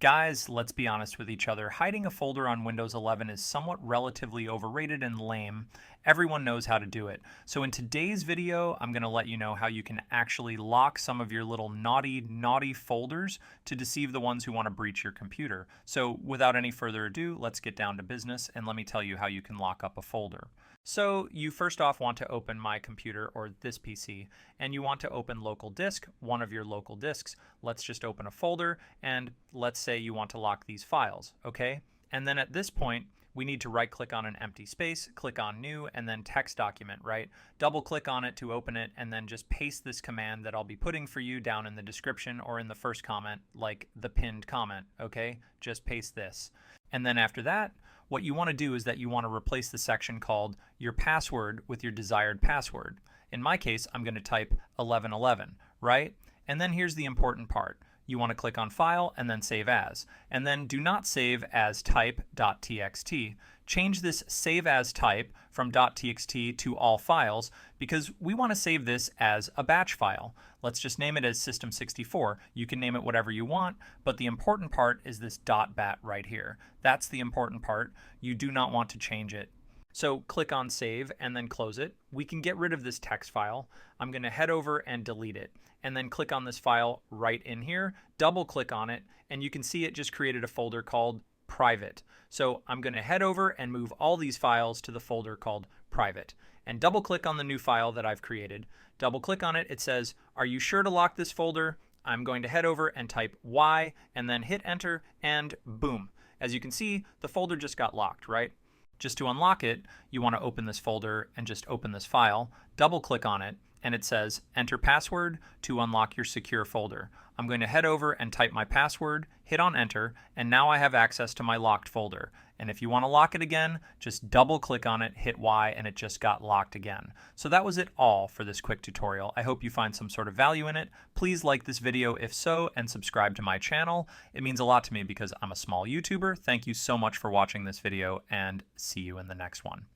Guys, let's be honest with each other. Hiding a folder on Windows 11 is somewhat relatively overrated and lame. Everyone knows how to do it. So in today's video, I'm going to let you know how you can actually lock some of your little naughty folders to deceive the ones who want to breach your computer. So without any further ado, let's get down to business and let me tell you how you can lock up a folder. So you first off want to open my computer or this PC, and you want to open local disk, one of your local disks. Let's just open a folder, and let's say you want to lock these files, okay? And then at this point, we need to right click on an empty space, click on new, and then text document, right? Double click on it to open it, and then just paste this command that I'll be putting for you down in the description or in the first comment, like the pinned comment, okay? Just paste this. And then after that, what you want to do is that you want to replace the section called your password with your desired password. In my case, I'm going to type 1111, right? And then here's the important part. You want to click on File and then Save As. And then do not save as type.txt. Change this Save As Type from .txt to All Files because we want to save this as a batch file. Let's just name it as System64. You can name it whatever you want, but the important part is this .bat right here. That's the important part. You do not want to change it. So click on Save and then close it. We can get rid of this text file. I'm going to head over and delete it. And then click on this file right in here, double click on it, and you can see it just created a folder called Private. So I'm going to head over and move all these files to the folder called Private. And double click on the new file that I've created. Double click on it, it says, are you sure to lock this folder? I'm going to head over and type Y and then hit enter and boom. As you can see, the folder just got locked, right? Just to unlock it, you want to open this folder and just open this file, double click on it, and it says enter password to unlock your secure folder. I'm going to head over and type my password, hit on enter, and now I have access to my locked folder. And if you want to lock it again, just double click on it, hit Y, and it just got locked again. So that was it all for this quick tutorial. I hope you find some sort of value in it. Please like this video if so, and subscribe to my channel. It means a lot to me because I'm a small YouTuber. Thank you so much for watching this video, and see you in the next one.